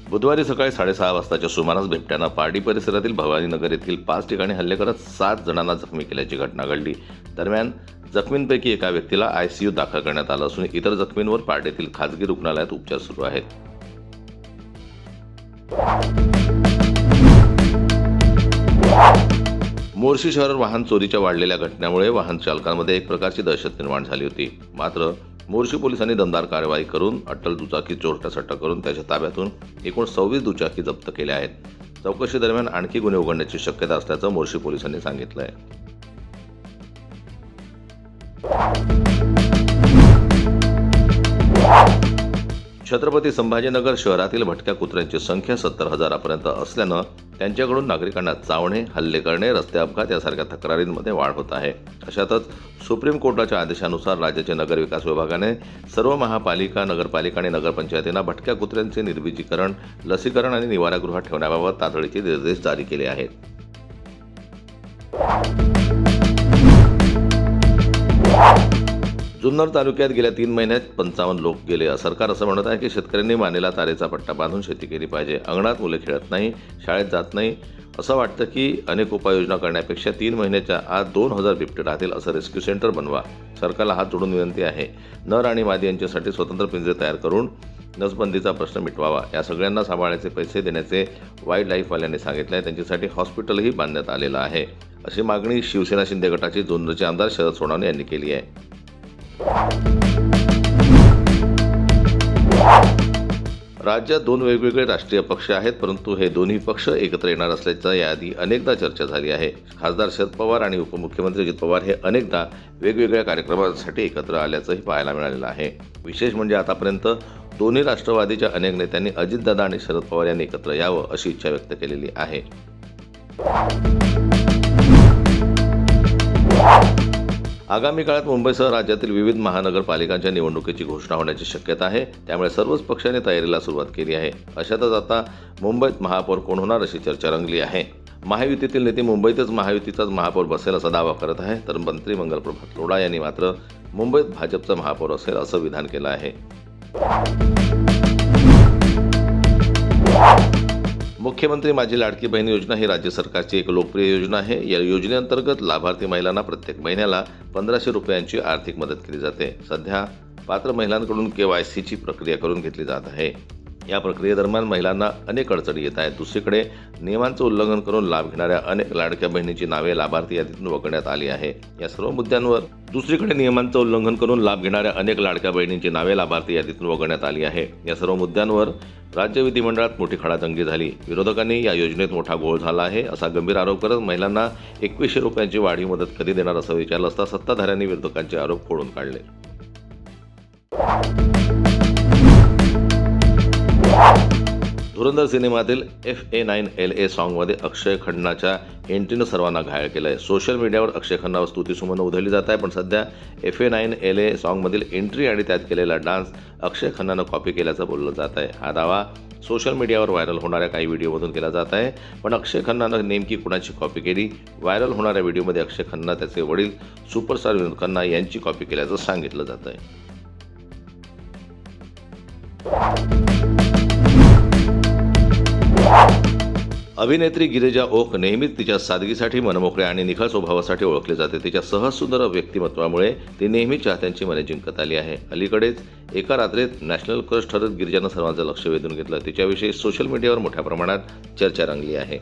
बुधवारी सकाळी 6:30 वाजताच्या सुमारास बिबट्यानं पारडी परिसरातील भवानीनगर येथील 5 ठिकाणी हल्ले करत 7 जणांना जखमी केल्याची घटना घडली। दरम्यान जखमींपैकी एका व्यक्तीला ICU दाखल करण्यात आलं असून इतर जखमींवर पारडीतील खासगी रुग्णालयात उपचार सुरू आहेत। मोर्शी शहर वाहन चोरीच्या वाढलेल्या घटनेमुळे वाहन चालकांमध्ये एक प्रकारची दहशत निर्माण झाली होती। मात्र मोर्शी पोलिसांनी दमदार कारवाई करून अट्टल दुचाकी चोरट्यास अटक करून त्याच्या ताब्यातून एकूण 26 दुचाकी जप्त केल्या आहेत। चौकशी दरम्यान आणखी गुन्हे उघडण्याची शक्यता असल्याचं मोर्शी पोलिसांनी सांगितलं आहे। छत्रपती संभाजीनगर शहरातील भटक्या कुत्र्यांची संख्या 70,000 पर्यंत असल्यानं त्यांच्याकडून नागरिकांना चावणे, हल्ले करणे, रस्ते अपघात यासारख्या तक्रारींमध्ये वाढ होत आहे। अशातच सुप्रीम कोर्टाच्या आदेशानुसार राज्याच्या नगरविकास विभागाने सर्व महापालिका, नगरपालिका आणि नगरपंचायतींना भटक्या कुत्र्यांचे निर्बीजीकरण, लसीकरण आणि निवारागृहात ठेवण्याबाबत तातडीचे निर्देश जारी केले आहेत। जुन्नर तालुक्यात गेल्या 3 महिन्यात 55 लोक गेले। सरकार असं म्हणत आहे की शेतकऱ्यांनी मानेला तारेचा पट्टा बांधून शेती केली पाहिजे। अंगणात मुले खेळत नाही, शाळेत जात नाही, असं वाटतं की अनेक उपाययोजना करण्यापेक्षा 3 महिन्याच्या आत 2000 बिबटे राहतील असं रेस्क्यू सेंटर बनवा। सरकारला हात जोडून विनंती आहे, नर आणि मादी यांच्यासाठी स्वतंत्र पिंजरे तयार करून नसबंदीचा प्रश्न मिटवावा। या सगळ्यांना सांभाळण्याचे पैसे देण्याचे वाईल्ड लाईफवाल्यांनी सांगितले आहे। त्यांच्यासाठी हॉस्पिटलही बांधण्यात आलेलं आहे, अशी मागणी शिवसेना शिंदे गटाचे जुन्नरचे आमदार शरद सोनवणे यांनी केली आहे। राज्यात 2 वेगवेगळे राष्ट्रीय पक्ष आहेत, परंतु हे दोन्ही पक्ष एकत्र येणार असल्याच्या याआधी अनेकदा चर्चा झाली आहे। खासदार शरद पवार आणि उपमुख्यमंत्री अजित पवार हे अनेकदा वेगवेगळ्या कार्यक्रमांसाठी एकत्र आल्याचंही पाहायला मिळालेलं आहे। विशेष म्हणजे आतापर्यंत दोन्ही राष्ट्रवादीच्या अनेक नेत्यांनी अजितदादा आणि शरद पवार यांनी एकत्र यावं अशी इच्छा व्यक्त केलेली आहे। आगामी काळात मुंबईसह राज्यातील विविध महानगरपालिकांच्या निवडणुकीची घोषणा होण्याची शक्यता आहे। त्यामुळे सर्वच पक्षांनी तयारीला सुरुवात केली आहे। अशातच आता मुंबईत महापौर कोण होणार अशी चर्चा रंगली आहे। महायुतीतील नेते मुंबईतच महायुतीचाच महापौर बसेल असा दावा करत आहे, तर मंत्री मंगल प्रभात लोढा यांनी मात्र मुंबईत भाजपचा महापौर असेल असं विधान केलं आहे। मुख्यमंत्री माझी लाडकी बहीण योजना ही राज्य सरकारची एक लोकप्रिय योजना आहे। या योजनेअंतर्गत लाभार्थी महिलांना प्रत्येक महिन्याला 1500 रुपयांची आर्थिक मदत केली जाते। सध्या पात्र महिलांकडून KYCची प्रक्रिया करून घेतली जात आहे। या प्रक्रियेदरम्यान महिलांना अनेक अडचणी येत आहेत। दुसरीकडे नियमांचं उल्लंघन करून लाभ घेणाऱ्या अनेक लाडक्या बहिणींची नावे लाभार्थी यादीतून वगळण्यात आली आहे। या सर्व मुद्द्यांवर या सर्व मुद्द्यांवर राज्य विधिमंडळात मोठी खडाजंगी झाली। विरोधकांनी या योजनेत मोठा घोळ झाला आहे असा गंभीर आरोप करत महिलांना 2100 रुपयांची वाढीव मदत कधी देणार असं विचारलं असता सत्ताधाऱ्यांनी विरोधकांचे आरोप खोडून काढले। धुरंधर सिनेमातील FA9LA सॉन्गमध्ये अक्षय खन्नाच्या एंट्रीनं सर्वांना घायल केलंय। सोशल मीडियावर अक्षय खन्नावर स्तुतीसुमनं उधळली जात आहे, पण सध्या FA9LA सॉन्गमधील एंट्री आणि त्यात केलेला डान्स अक्षय खन्नानं कॉपी केल्याचं बोललं जात आहे। हा दावा सोशल मीडियावर व्हायरल होणाऱ्या काही व्हिडिओमधून केला जात आहे, पण अक्षय खन्नानं नेमकी कुणाची कॉपी केली? व्हायरल होणाऱ्या व्हिडिओमध्ये अक्षय खन्ना, त्याचे वडील सुपरस्टार विनोद खन्ना यांची कॉपी केल्याचं सांगितलं जात आहे। अभिनेत्री गिरिजा ओक नेहमीच तिच्या सादगीसाठी, मनमोकळ्या आणि निखळ स्वभावासाठी ओळखली जाते। तिच्या सहज सुंदर व्यक्तिमत्वामुळे ती नेहमी चाहत्यांची मने जिंकत आली आहे। अलीकडेच एका रात्रीत नॅशनल क्रश ठरत गिरिजानं सर्वांचं लक्ष वेधून घेतलं। तिच्याविषयी सोशल मीडियावर मोठ्या प्रमाणात चर्चा रंगली आहे।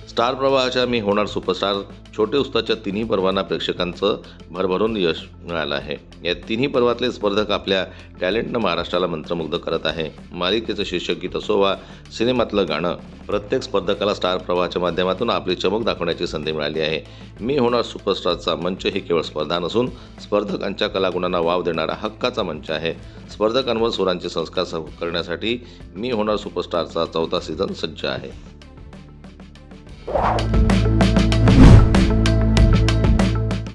स्टार प्रवाहाच्या मी होणार सुपरस्टार छोटे उस्तादच्या तिन्ही पर्वांना प्रेक्षकांचं भरभरून यश मिळालं आहे। या तिन्ही पर्वातले स्पर्धक आपल्या टॅलेंटनं महाराष्ट्राला मंत्रमुग्ध करत आहे। मालिकेचं शीर्षक गीत असो वा सिनेमातलं गाणं, प्रत्येक स्पर्धकाला स्टार प्रवाहाच्या माध्यमातून आपली चमक दाखवण्याची संधी मिळाली आहे। मी होणार सुपरस्टारचा मंच ही केवळ स्पर्धा नसून स्पर्धकांच्या कलागुणांना वाव देणारा हक्काचा मंच आहे। स्पर्धकांवर सुरांचे संस्कार करण्यासाठी मी होणार सुपरस्टारचा 4था सीझन सज्ज आहे।